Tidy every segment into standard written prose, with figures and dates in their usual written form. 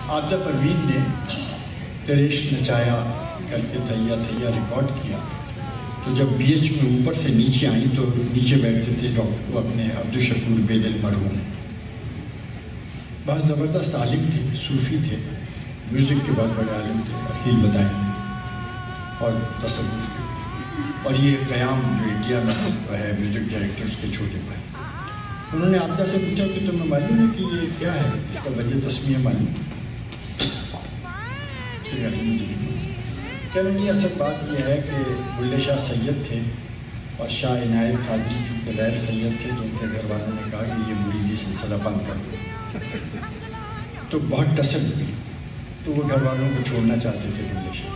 عابدہ پروین نے تیرے عشق نچایا کر کے تھیا تھیا ریکارڈ کیا، تو جب بی ایچ میں اوپر سے نیچے آئیں تو نیچے بیٹھتے تھے ڈاکٹر وہ اپنے عبدالشکور بیدل مرحوم، بہت زبردست عالم تھے، صوفی تھے، میوزک کے بہت بڑے عالم تھے، اخیل بدائی اور تصوف کے بھی، اور یہ قیام جو انڈیا میں ہے میوزک ڈائریکٹرز کے چھوٹے بھائی. انہوں نے عابدہ سے پوچھا کہ تمہیں معلوم ہے کہ یہ کیا ہے، اس کا وجہ تسمیہ معلوم؟ کہنے لگی اصل بات یہ ہے کہ بلے شاہ سید تھے اور شاہ عنایت قادری چونکہ غیر سید تھے تو ان کے گھر والوں نے کہا کہ یہ مریدی سلسلہ بند کر دو، تو بہت ٹسل ہوئی، تو وہ گھر والوں کو چھوڑنا چاہتے تھے بلے شاہ.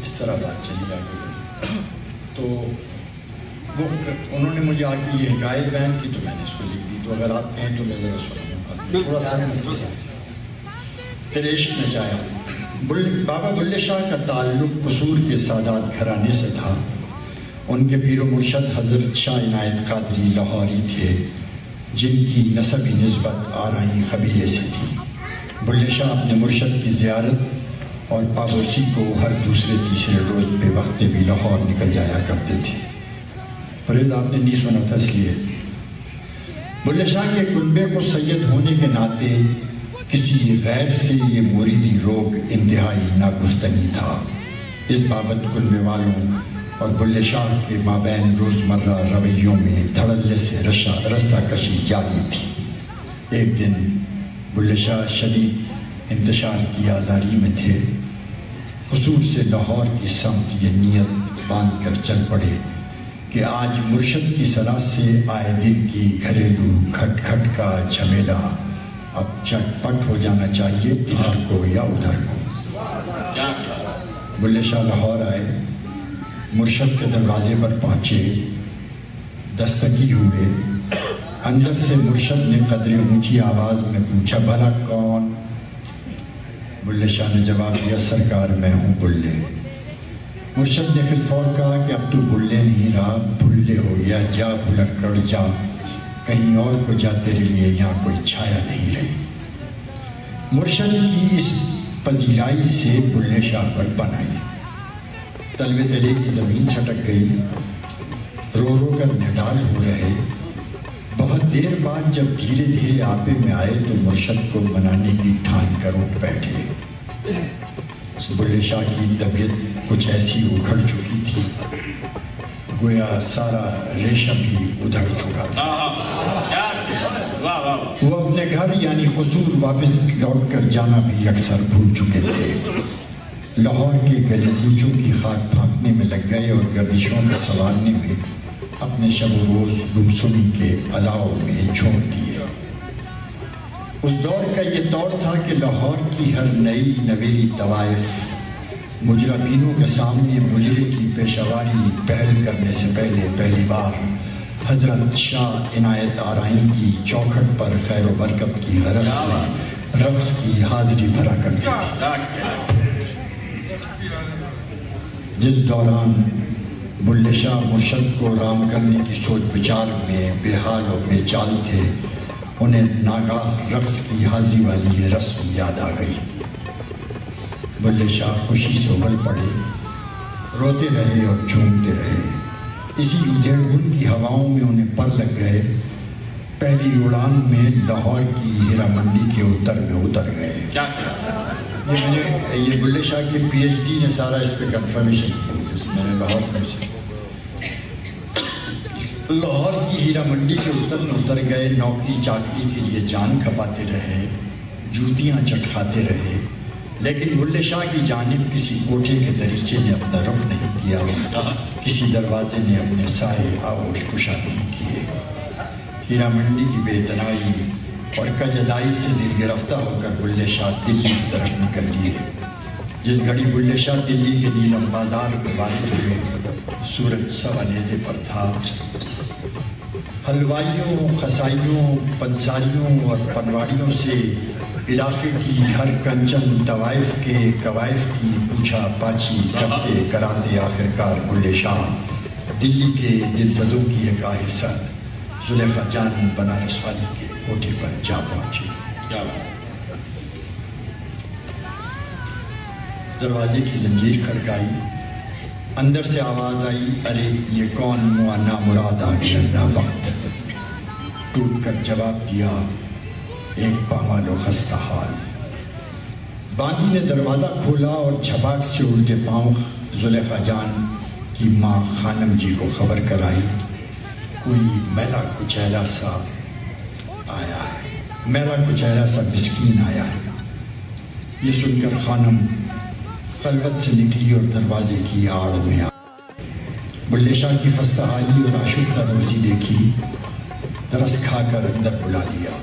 اس طرح بات چلی آگے بڑھی. تو وہ انہوں نے مجھے آ کے یہ حکایت بیان کی تو میں نے اس کو لکھ دی، تو اگر آپ کہیں تو میں ذرا سنوں تھوڑا سا مختصر. تیرے عشق میں چایا. بابا بلے شاہ کا تعلق قصور کے سادات گھرانے سے تھا. ان کے پیر و مرشد حضرت شاہ عنایت قادری لاہوری تھے جن کی نسبی نسبت آرائی قبیلے سے تھی. بلے شاہ اپنے مرشد کی زیارت اور پابوسی کو ہر دوسرے تیسرے روز بے وقتے بھی لاہور نکل جایا کرتے تھے. فرید آپ نے نہیں سنا تھا اس لیے. بلے شاہ کے کنبے کو سید ہونے کے ناطے کسی غیر سے یہ موریدی روگ انتہائی ناگفتنی تھا. اس بابت کنبے والوں اور بلے شاہ کے مابین روزمرہ رویوں میں دھڑلے سے رسہ کشی جاری تھی. ایک دن بلے شاہ شدید انتشار کی آزاری میں تھے. قصور سے لاہور کی سمت یہ نیت باندھ کر چل پڑے کہ آج مرشد کی صلاح سے آئے دن کی گھریلو کھٹ کھٹ کا جھمیلا اب چٹ پٹ ہو جانا چاہیے، ادھر کو یا ادھر کو. بلے شاہ لاہور آئے، مرشد کے دروازے پر پہنچے، دستگی ہوئے. اندر سے مرشد نے قدرے اونچی آواز میں پوچھا بھلا کون؟ بلے شاہ نے جواب دیا سرکار میں ہوں بلے. مرشد نے فی الفور کہا کہ اب تو بلے نہیں رہا، بھلے ہو گیا، جا بھلکڑ جا، کہیں اور کو جا، تیرے لیے یہاں کوئی چھایا نہیں رہی. مرشد کی اس پذیرائی سے بلے شاہ پر بنائی. تلوے تلے کی زمین چھٹک گئی، رو رو کر نڈال ہو رہے. بہت دیر بعد جب دھیرے دھیرے آپے میں آئے تو مرشد کو منانے کی ٹھان کر اٹھ بیٹھے. بلے شاہ کی طبیعت کچھ ایسی اکھڑ چکی تھی گویا سارا ریشم ہی ادھڑ چکا تھا. وہ اپنے گھر یعنی قصور واپس لوٹ کر جانا بھی اکثر بھول چکے تھے. لاہور کے گلی کوچوں کی خاک پھانکنے میں لگ گئے اور گردشوں میں سنوارنے میں اپنے شب و روز گمسمی کے الاؤ میں جھونک دیے. اس دور کا یہ دور تھا کہ لاہور کی ہر نئی نویلی طوائف مجرمینوں کے سامنے مجرے کی پیشواری پہل کرنے سے پہلی بار حضرت شاہ عنایت آرائیں کی چوکھٹ پر خیر و برکت کی غرض سے رقص کی حاضری بھرا کرتی تھی. جس دوران بلے شاہ مرشد کو رام کرنے کی سوچ بچار میں بے حال و بے چال تھے، انہیں ناگاہ رقص کی حاضری والی یہ رسم یاد آ گئی. بلے شاہ خوشی سے ابل پڑے، روتے رہے اور جھومتے رہے. اسی ادھیڑ بن کی ہواؤں میں انہیں پر لگ گئے. پہلی اڑان میں لاہور کی ہیرا منڈی کے اتر میں اتر گئے. یہ بلے شاہ کی پی ایچ ڈی نے سارا اس پہ کنفرمیشن کی. میں نے لاہور کی ہیرا منڈی کے اتر میں اتر گئے. نوکری چاکری کے لیے جان کھپاتے رہے، جوتیاں چٹکاتے رہے، لیکن بلے شاہ کی جانب کسی کوٹھے کے دریچے نے اپنا رخ نہیں کیا، کسی دروازے نے اپنے سائے آغوش کشا نہیں کیے. ہیرا منڈی کی بے تنائی اور کجدائی سے دل گرفتہ ہو کر بلے شاہ دلی کی طرف نکل لیے. جس گھڑی بلے شاہ دلی کے نیلم بازار میں وارد ہوئے، سورج سوا نیزے پر تھا. حلوائیوں، خسائیوں، پنساریوں اور پنواڑیوں سے علاقے کی ہر کنچن طوائف کے قوائف کی پوچھا پاچی کرتے کراتے آخرکار بلے شاہ دلی کے دلزدوں کی ایک آہستہ زلیخا جان بنارس والی کے کوٹھے پر جا پہنچے. دروازے کی زنجیر کھڑکائی، اندر سے آواز آئی، ارے یہ کون موانا مراد آ گیا نہ وقت۔ ٹوٹ کر جواب دیا، ایک پامال و خستہ حال۔ باندی نے دروازہ کھولا اور جھپاک سے الٹے پاؤں زلیخا جان کی ماں خانم جی کو خبر کرائی، کوئی میلا کچیلا سا آیا ہے، میلا کچیلا سا مسکین آیا ہے۔ یہ سن کر خانم خلوت سے نکلی اور دروازے کی آڑ میں آ بلے شاہ کی خستہ حالی اور آشفتہ روزی دیکھی، ترس کھا کر اندر بلا لیا۔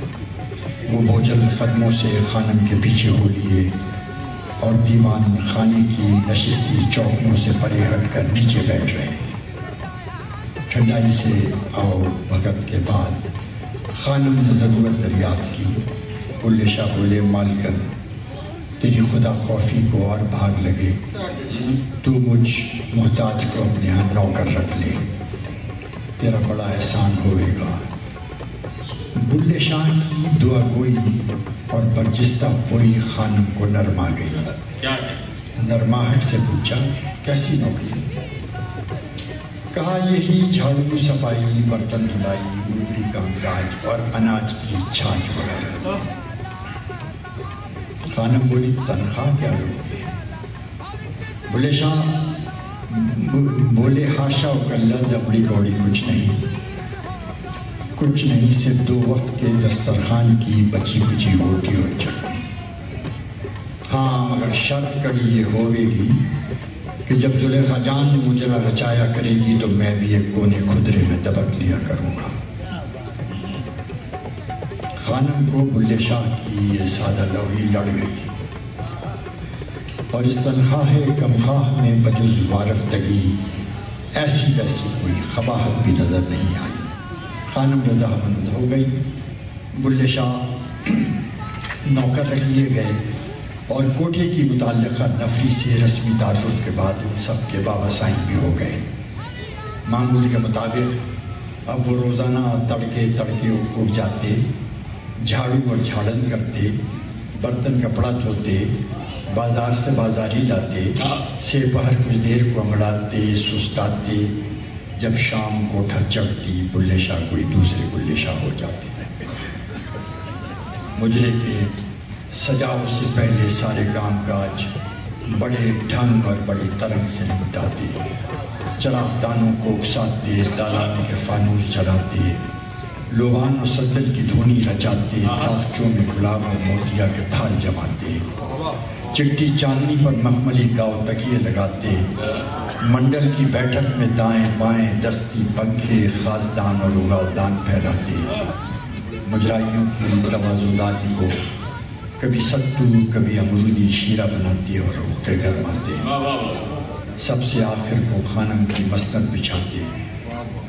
وہ بوجھل قدموں سے خانم کے پیچھے ہو لیے اور دیوان خانے کی نشستی چوکوں سے پرے ہٹ کر نیچے بیٹھ رہے۔ ٹھنڈائی سے آؤ بھگت کے بعد خانم نے ضرورت دریافت کی۔ بلے شاہ بولے، مالکن تیری خدا خوفی کو اور بھاگ لگے، تو مجھ محتاج کو اپنے ہاں نوکر رکھ لے، تیرا بڑا احسان ہوئے گا۔ بلے شاہ کی دعا گوئی اور برجستہ ہوئی خانم کو نرما گئی۔ نرماہٹ سے پوچھا، کیسی نوکری؟ کہا، یہی جھاڑو صفائی، برتن دھلائی، اوپری کام کاج اور اناج کی چھاچ وغیرہ۔ خانم بولی، تنخواہ کیا لوگے؟ بلے شاہ بولے، ہاشا و کلہ دبڑی کوڑی کچھ نہیں، کچھ نہیں، صرف 2 وقت کے دسترخوان کی بچی کچی روٹی اور چٹنی۔ ہاں مگر شرط کڑی یہ ہوئے گی کہ جب زلیخا جان مجرا رچایا کرے گی تو میں بھی ایک کونے خدرے میں دبک لیا کروں گا۔ خانم کو بلے شاہ کی یہ سادہ لوحی لڑ گئی اور اس تنخواہ کم خواہ میں بجز وارفتگی ایسی ویسی کوئی قباحت بھی نظر نہیں آئی۔ خانم رضامند ہو گئی۔ بلے شاہ نوکر رکھ لیے گئے اور کوٹھے کی متعلقہ نفری سے رسمی تعارف کے بعد ان سب کے باباسائی بھی ہو گئے۔ معمول کے مطابق اب وہ روزانہ تڑکے اٹھ جاتے، جھاڑو اور جھاڑن کرتے، برتن کپڑا دھوتے، بازار سے بازاری لاتے، سے پہر کچھ دیر کو انگڑاتے، سستاتے، جب شام کوٹھا چڑھتی بلے شاہ کوئی دوسرے بلے شاہ ہو جاتے۔ مجرے کے سجاؤ سے پہلے سارے کام کاج بڑے ڈھنگ اور بڑی ترنگ سے نمٹاتے، چراغ دانوں کو اکساتے، دالان کے فانوس جلاتے، لوبان و صدر کی دھونی رچاتے، تاخچوں میں گلاب اور موتیا کے تھال جماتے، چٹی چاندنی پر مخملی گاؤ تکیے لگاتے، منڈل کی بیٹھک میں دائیں بائیں دستی پنکھے، خازدان اور اگالدان پھیلاتے، مجرائیوں کی توازوداری کو کبھی ستو کبھی امرودی شیرہ بناتے اور روکے گرماتے، سب سے آخر کو خانم کی مسند بچھاتے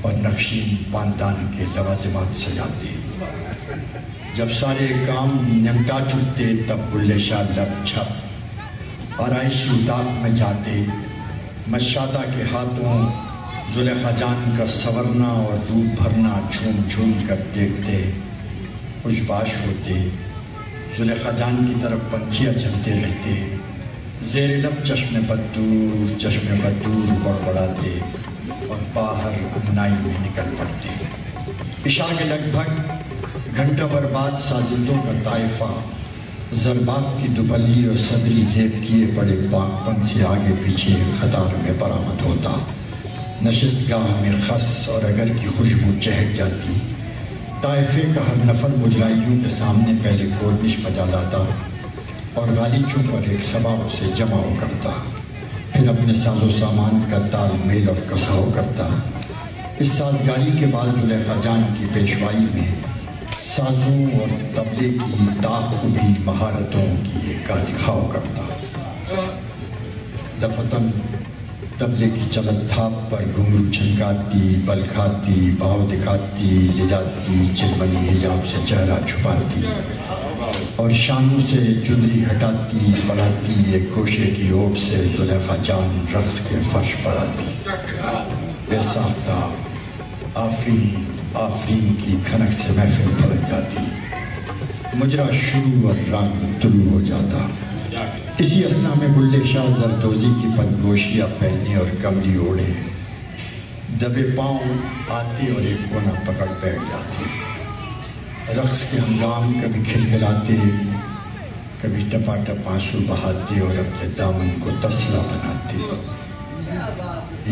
اور نقشین پاندان کے لوازمات سجاتے۔ جب سارے کام نمٹا چکتے تب بلے شاہ لب چھپ آرائشی اتاق میں جاتے، مشادہ کے ہاتھوں زلیخا جان کا سورنا اور روپ بھرنا جھوم جھوم کر دیکھتے، خوشباش ہوتے، زلیخا جان کی طرف پنکھیاں چلتے رہتے، زیر لب چشم بدور بڑبڑاتے اور باہر انگنائی میں نکل پڑتے۔ عشاء کے لگ بھگ گھنٹہ بھر بعد سازندوں کا طائفہ زرباف کی دوپلی اور صدری زیب کیے بڑے پاک سے آگے پیچھے قطار میں برآمد ہوتا۔ نشست گاہ میں خس اور اگر کی خوشبو چہک جاتی۔ طائفے کا ہر نفر مجرائیوں کے سامنے پہلے کورنش بجا لاتا اور غالیچوں پر ایک سباؤ سے جماؤ کرتا، پھر اپنے ساز و سامان کا تال میل اور کساؤ کرتا۔ اس سازگاری کے بعد زلیخا جان کی پیشوائی میں سازوں اور طبلے کی تاخوبی مہارتوں کی ایک کا دکھاؤ کرتا۔ دفتن طبلے کی چلت تھاپ پر گھنگرو چھنکاتی، بل کھاتی، بھاؤ دکھاتی، لے جاتی، چلبنی حجاب سے چہرہ چھپاتی اور شانوں سے چندری گھٹاتی بڑھاتی، ایک گوشے کی اوٹ سے زلیخا جان رقص کے فرش پر آتی۔ بے ساختہ آفرین آفرین کی کھنک سے محفل پھلک جاتی، مجرا شروع اور رنگ طلوع ہو جاتا۔ اسی اثنا میں بلے شاہ زردوزی کی پنگوشیاں پہنے اور کملی اوڑے دبے پاؤں آتے اور ایک کونا پکڑ بیٹھ جاتے. رقص کے ہنگام کبھی کھلکھلاتے، کبھی ٹپا ٹپ آنسو بہاتے اور اپنے دامن کو تسلا بناتے.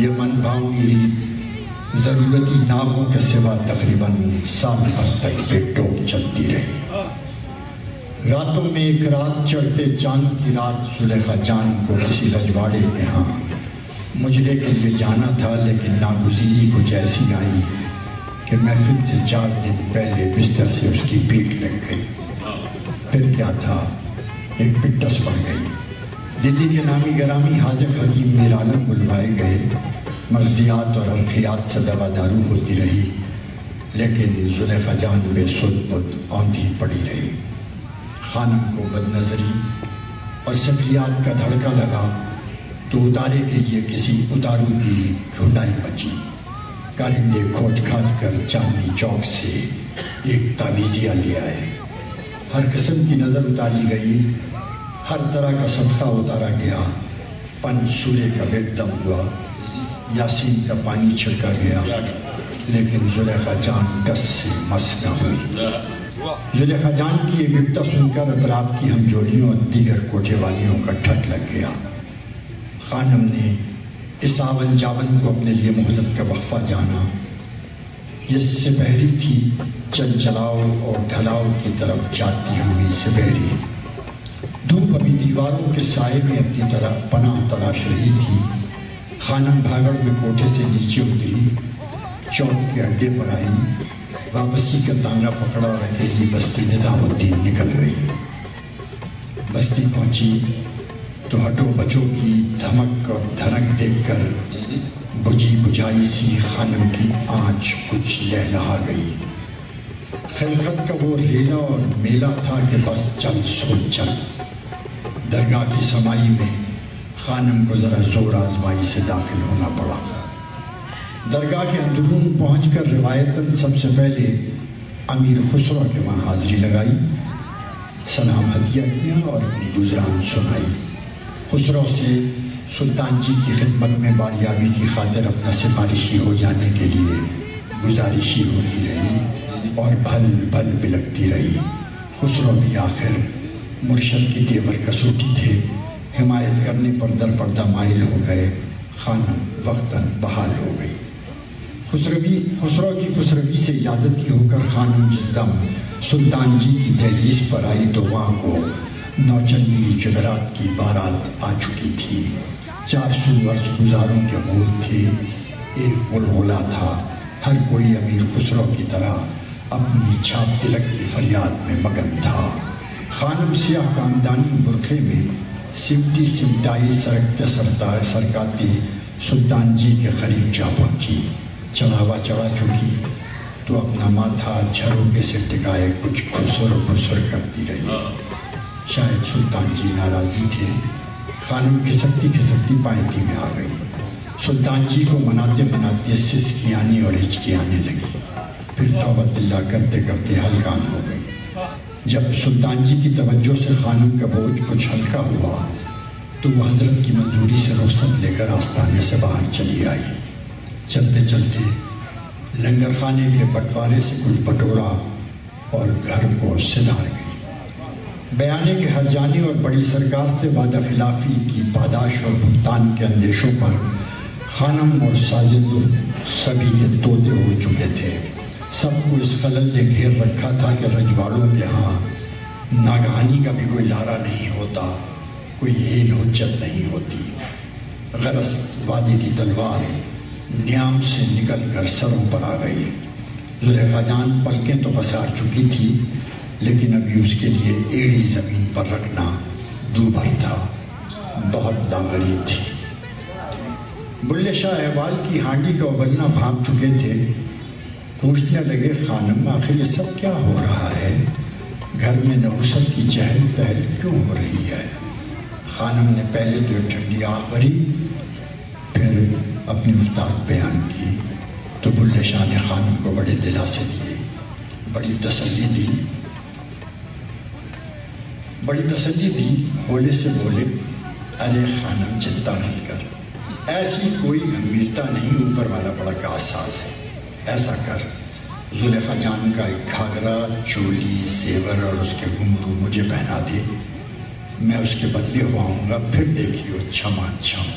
یہ من بھاؤں ریت ضرورتی ناموں کے سوا تقریباً سال بھر تک بے ٹوک چلتی رہی. راتوں میں ایک رات چڑھتے چاند کی رات زلیخا جان کو کسی رجواڑے کے ہاں مجرے کے لیے جانا تھا، لیکن ناگزیری کچھ ایسی آئی کہ محفل سے 4 دن پہلے بستر سے اس کی پیٹ لگ گئی. پھر کیا تھا، ایک پٹس پڑ گئی. دلی کے نامی گرامی حاذق حکیم میر عالم بلوائے گئے. مغزیات اور ارخیات سے دوا دارو ہوتی رہی، لیکن زلیخا جان بے سد بد اوندھی پڑی رہی. خانم کو بد نظری اور سفلیات کا دھڑکا لگا تو اتارے کے لیے کسی اتارو کی ڈھونڈائی مچی. کارندے کھوج کھاج کر چاندنی چوک سے ایک تعویذیہ لے آئے. ہر قسم کی نظر اتاری گئی، ہر طرح کا صدقہ اتارا گیا. 5 سورے کا ورد ہوا، یاسین کا پانی چھڑکا گیا، لیکن زلیخا جان ٹس سے مس نہ ہوئی. زلیخا جان کی یہ گفتہ سن کر اطراف کی ہم جوڑیوں اور دیگر کوٹھے والیوں کا ٹھٹ لگ گیا. خانم نے اس آون جاون کو اپنے لیے مہلت کا وقفہ جانا. یہ سپہری تھی، چل چلاؤ اور ڈھلاؤ کی طرف جاتی ہوئی سپہری. دھوپ ابھی دیواروں کے سائے میں اپنی طرح پناہ تلاش رہی تھی. خانم بھاگڑ میں کوٹھے سے نیچے اتری، چوک کے اڈے پر آئی، واپسی کا تانگا پکڑا اور اکیلی بستی نظام الدین نکل گئی. بستی پہنچی تو ہٹو بچوں کی دھمک اور دھنک دیکھ کر بجھی بجھائی سی خانم کی آنچ کچھ لہلہا گئی. خلقت کا وہ ریلا اور میلہ تھا کہ بس چل سو چل. درگاہ کی سمائی میں خانم کو ذرا زور آزمائی سے داخل ہونا پڑا. درگاہ کے اندرون پہنچ کر روایتاً سب سے پہلے امیر خسرو کے وہاں حاضری لگائی، سلام ہدیہ کیا اور اپنی گزران سنائی. خسرو سے سلطان جی کی خدمت میں باریابی کی خاطر اپنا سفارشی ہو جانے کے لیے گزارشی ہوتی رہی اور بھل بھل بلکتی رہی. خسرو بھی آخر مرشد کی تیور کسوٹی تھے، حمایت کرنے پر در پردہ مائل ہو گئے. خانم وقتاً بحال ہو گئی. خسرو کی خسروی سے اجازت ہو کر خانم جس دم سلطان جی کی دہلیز پر آئی تو وہاں کو نوچندی جمعرات کی بارات آ چکی تھی. 400 عرض گزاروں کے غول تھے. ایک غلغلہ تھا. ہر کوئی امیر خسرو کی طرح اپنی چھاپ تلک کی فریاد میں مگن تھا. خانم سیاہ خاندانی برقعے میں سمٹی سمٹائی سرکتے سرکاتی سلطان جی کے قریب جا پہنچی. چڑھاوا چڑھا چکی تو اپنا ماتھا جھروکے سے ٹکائے کچھ خسر بسر کرتی رہی. شاید سلطان جی ناراضی تھے. خانم کھسکتی کھسکتی پائنتی میں آ گئی. سلطان جی کو مناتے مناتے سسکی آنے اور ہچکی آنے لگی. پھر توبۃ اللہ کرتے کرتے ہلکان ہو گئی. جب سلطان جی کی توجہ سے خانم کا بوجھ کچھ ہلکا ہوا تو وہ حضرت کی منظوری سے رخصت لے کر آستانے سے باہر چلی آئی. چلتے چلتے لنگر خانے کے بٹوارے سے کچھ بٹورا اور گھر کو سدھار گئی. بیانے کے ہر جانے اور بڑی سرکار سے وعدہ خلافی کی پاداش اور بھگتان کے اندیشوں پر خانم اور ساجد سبھی کے طوطے ہو چکے تھے. سب کو اس خلل نے گھیر رکھا تھا کہ رجواڑوں کے ہاں ناگہانی کا بھی کوئی لارا نہیں ہوتا، کوئی ہیل حجت نہیں ہوتی. غرض وادی کی تلوار نیام سے نکل کر سروں پر آ گئی. زلیخا جان پلکیں تو پسار چکی تھی، لیکن ابھی اس کے لیے ایڑی زمین پر رکھنا دوبھر تھا. بہت لاغری تھی. بلے شاہ احوال کی ہانڈی کا ابلنا بھانپ چکے تھے. پوچھنے لگے، خانم آخر یہ سب کیا ہو رہا ہے؟ گھر میں نحوست کی چہل پہل کیوں ہو رہی ہے؟ خانم نے پہلے تو ایک ٹھنڈی آہ بھری، پھر اپنی افتاد بیان کی. تو بلے شاہ نے خانم کو بڑے دلاسے دیے، بڑی تسلی دی. بڑی تسلی دی، بولے سے بولے، ارے خانم چنتا مت کر، ایسی کوئی گمبھیرتا نہیں، اوپر والا بڑا کا ساز ہے۔ ایسا کر، زلیخا جان کا ایک گھاگرا، چولی، زیور اور اس کے گھنگرو مجھے پہنا دے، میں اس کے بدلے ہوا ہوں گا، پھر دیکھیو چھما چھم۔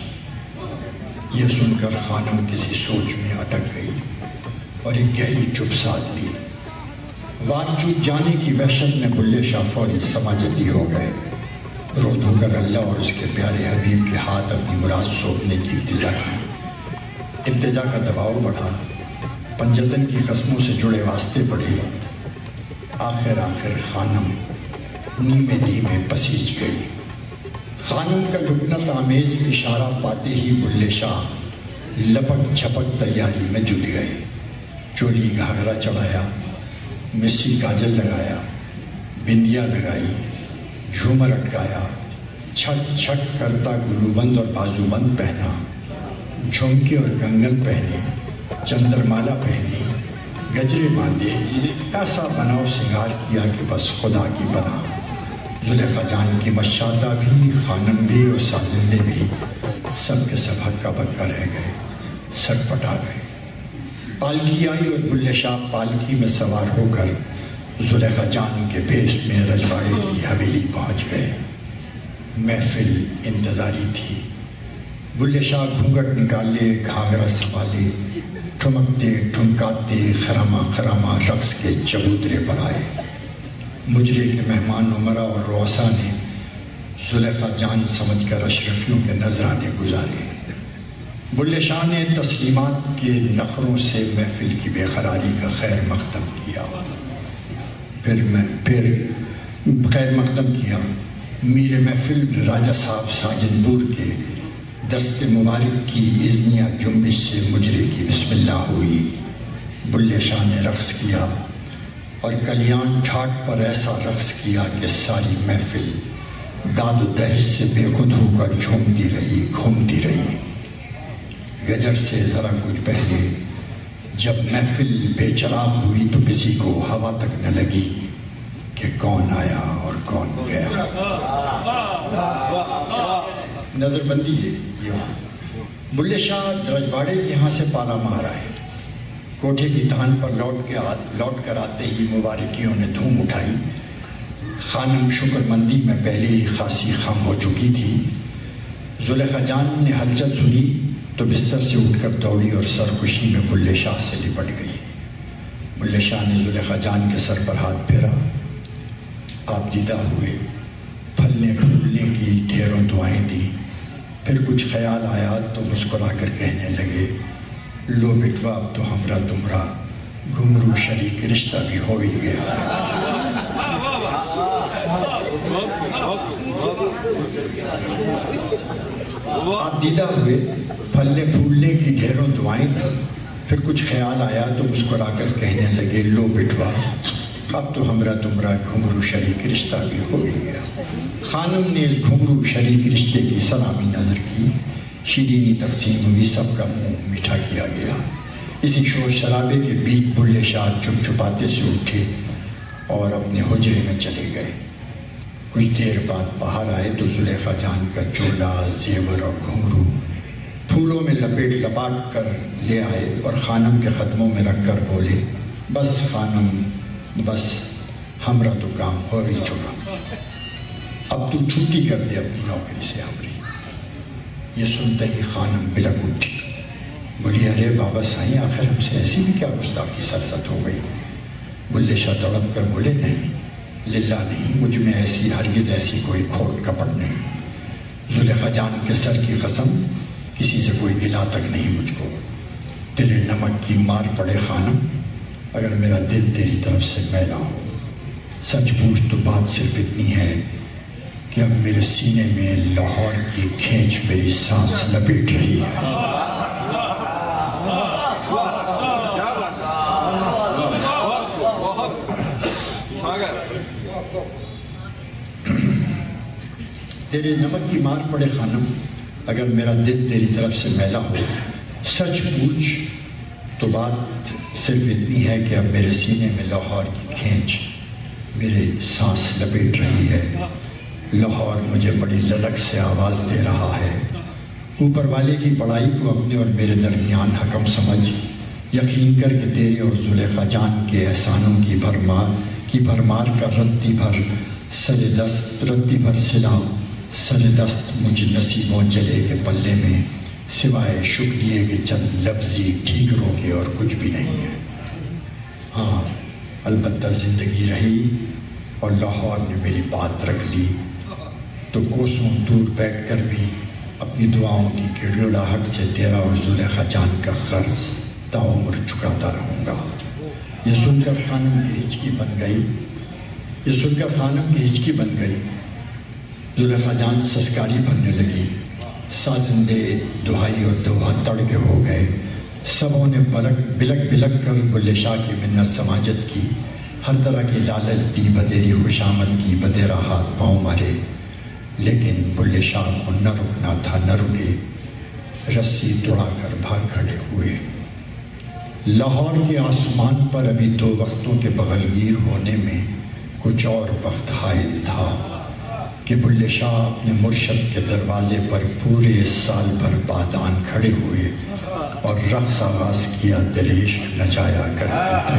یہ سن کر خانم کسی سوچ میں اٹک گئی اور ایک گہری چپ ساتھ لی۔ وارچوت جانے کی وحشت میں بلے شاہ فوری سماجتی ہو گئے، رو دھو کر اللہ اور اس کے پیارے حبیب کے ہاتھ اپنی مراد سونپنے کی التجا کی۔ التجا کا دباؤ بڑھا، پنجتن کی قسموں سے جڑے واسطے پڑے، آخر خانم نیمے دیمے پسیج گئی۔ خانم کا لکنت آمیز اشارہ پاتے ہی بلے شاہ لپک جھپک تیاری میں جٹ گئے۔ چولی گھاگرا چڑھایا، مسی کاجل لگایا، بندیا لگائی، جھومر اٹکایا، چھک چھک کرتا گلوبند اور بازو بند پہنا، جھمکے اور کنگن پہنے، چندرمالا پہنی، گجرے باندھے، ایسا بناؤ سنگار کیا کہ بس خدا کی پناہ۔ زلیخا جان کی مشادہ بھی، خانم بھی اور سازندے بھی سب کے سب ہکا بکا رہ گئے، سٹ پٹا گئے۔ پالکی آئی اور بلے شاہ پالکی میں سوار ہو کر زلیخا جان کے بیش میں رجواڑے کی حویلی پہنچ گئے۔ محفل انتظاری تھی۔ بلے شاہ گھونگھٹ نکالے، گھاگرا سنبھالے، ٹھمکتے ٹھمکاتے خراما خراما رقص کے چبوترے پر آئے۔ مجرے کے مہمان عمرہ اور روسا نے زلیخا جان سمجھ کر اشرفیوں کے نذرانے گزارے۔ بلے شاہ نے تسلیمات کے نخروں سے محفل کی بے قراری کا خیر مقدم کیا۔ پھر خیر مقدم کیا۔ میر محفل راجہ صاحب ساجن پور کے دست مبارک کی اذنیہ جنبش سے مجرے کی بسم اللہ ہوئی۔ بلے شاہ نے رقص کیا اور کلیان ٹھاٹ پر ایسا رقص کیا کہ ساری محفل داد و دہش سے بے خود ہو کر جھومتی رہی، گھومتی رہی۔ گجر سے ذرا کچھ پہلے جب محفل بے چراغ ہوئی تو کسی کو ہوا تک نہ لگی کہ کون آیا اور کون گیا۔ نظر بندی ہے یہ وہاں۔ بلے شاہ رجواڑے کے یہاں سے پالا مار آئے۔ کوٹھے کی تہن پر لوٹ کر آتے ہی مبارکیوں نے دھوم اٹھائی۔ خانم شکر مندی میں پہلے ہی خاصی خم ہو چکی تھی۔ زلیخا جان نے ہلچل سنی تو بستر سے اٹھ کر دوڑی اور سرخوشی میں بلے شاہ سے لپٹ گئی۔ بلے شاہ نے زلیخا جان کے سر پر ہاتھ پھیرا، آپ دیدہ ہوئے، پھلنے پھولنے کی ڈھیروں دعائیں دی۔ پھر کچھ خیال آیا تو مسکرا کر کہنے لگے، لو بٹوا اب تو ہمرا تمرا گھنگرو شریک رشتہ بھی ہو ہی گیا۔ آپ دیدہ ہوئے، پھلنے پھولنے کی ڈھیروں دعائیں دی۔ پھر کچھ خیال آیا تو مسکرا کر کہنے لگے، لو بٹوا اب تو ہمرا تمرا گھنگرو شریک رشتہ بھی ہو ہی گیا۔ خانم نے اس گھنگرو شریک رشتے کی سلامی نظر کی، شیرینی تقسیم ہوئی، سب کا منہ میٹھا کیا گیا۔ اسی شور شرابے کے بیچ بلے شاہ چپ چپاتے سے اٹھے اور اپنے حجرے میں چلے گئے۔ کچھ دیر بعد باہر آئے تو زلیخا جان کا چولا، زیور اور گھنگرو پھولوں میں لپاٹ کر لے آئے اور خانم کے قدموں میں رکھ کر بولے، بس خانم بس، ہمرا تو کام ہو ہی چکا، اب تو چھٹی کر دے اپنی نوکری سے ہمری۔ یہ سنتے ہی خانم بلک اٹھی، بولی، ارے بابا سائیں، آخر ہم سے ایسی بھی کیا گستاخی سرزد ہو گئی؟ بلے شاہ تڑپ کر بولے، نہیں للہ نہیں، مجھ میں ایسی ہرگز ایسی کوئی کھوٹ کپٹ نہیں۔ زلیخا جان کے سر کی قسم، کسی سے کوئی گلا تک نہیں مجھ کو۔ تیرے نمک کی مار پڑے خانم، اگر میرا دل تیری طرف سے میلا ہو، سچ پوچھ تو بات صرف اتنی ہے کہ اب میرے سینے میں لاہور کی کھینچ میری سانس لپیٹ رہی ہے۔ تیرے نمک کی مار پڑے خانم، اگر میرا دل تیری طرف سے میلا ہو، سچ پوچھ تو بات صرف اتنی ہے کہ اب میرے سینے میں لاہور کی کھینچ میرے سانس لپیٹ رہی ہے۔ لاہور مجھے بڑی للک سے آواز دے رہا ہے، اوپر والے کی بڑائی کو اپنے اور میرے درمیان حکم سمجھ، یقین کر کہ تیرے اور زلیخا جان کے احسانوں کی بھرمار کا رتی بھر صلا سر دست مجھ نصیبوں جلے کے پلے میں سوائے شکریہ کے چند لفظی ٹھیکروں کے اور کچھ بھی نہیں ہے۔ ہاں البتہ زندگی رہی اور لاہور نے میری بات رکھ لی تو کوسوں دور بیٹھ کر بھی اپنی دعاؤں کی گڑگڑاہٹ سے تیرا اور زلیخا جان کا قرض تاعمر چکاتا رہوں گا۔ یہ سن کر خانم کی ہچکی بن گئی۔ زلیخا جان سسکاری بھرنے لگی، سازندے دہائی اور دوہا تڑ کے ہو گئے۔ سبوں نے بلک کر بلے شاہ کی منت سماجت کی، ہر طرح کی لالچ دی، بدیری خوشامد کی، بدیرا ہاتھ پاؤں مارے، لیکن بلے شاہ کو نہ رکنا تھا، نہ رکے، رسی توڑا کر بھاگ کھڑے ہوئے۔ لاہور کے آسمان پر ابھی 2 وقتوں کے بغلگیر ہونے میں کچھ اور وقت حائل تھا کہ بلے شاہ اپنے مرشد کے دروازے پر پورے سال بھر بعد آن کھڑے ہوئے اور رقص آغاز کیا، دریش نچایا کرتے تھے۔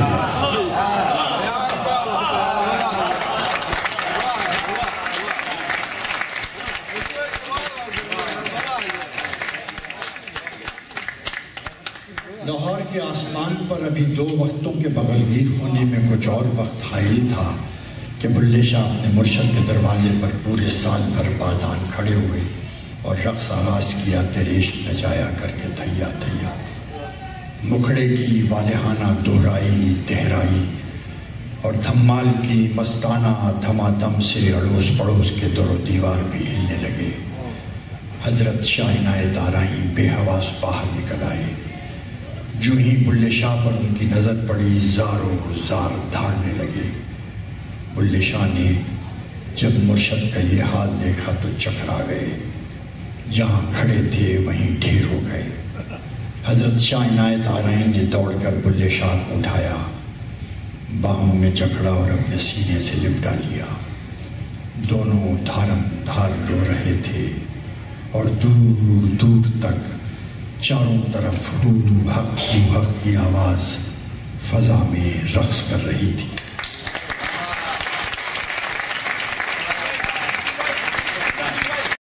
لاہور کے آسمان پر ابھی 2 وقتوں کے بغلگیر ہونے میں کچھ اور وقت حائل تھا کہ بلے شاہ اپنے مرشد کے دروازے پر پورے سال بھر بعد آن کھڑے ہوئے اور رقص آغاز کیا، دریش نچایا کر کے تھیا تھیا۔ مکھڑے کی والہانہ دہرائی تہرائی اور دھمال کی مستانہ دھمادم سے اڑوس پڑوس کے در و دیوار بھی ہلنے لگے۔ حضرت شاہ عنایت آرائیں بے حواس باہر نکل آئے۔ جو ہی بلے شاہ پر ان کی نظر پڑی، زاروں زار دھاڑنے لگے۔ بلے شاہ نے جب مرشد کا یہ حال دیکھا تو چکرا گئے، جہاں کھڑے تھے وہیں ڈھیر ہو گئے۔ حضرت شاہ عنایت آرائیں نے دوڑ کر بلے شاہ کو اٹھایا، باہوں میں جکڑا اور اپنے سینے سے لپٹا لیا۔ دونوں دھارم دھار رو رہے تھے اور دور دور تک چاروں طرف ہو حق کی آواز فضا میں رقص کر رہی تھی۔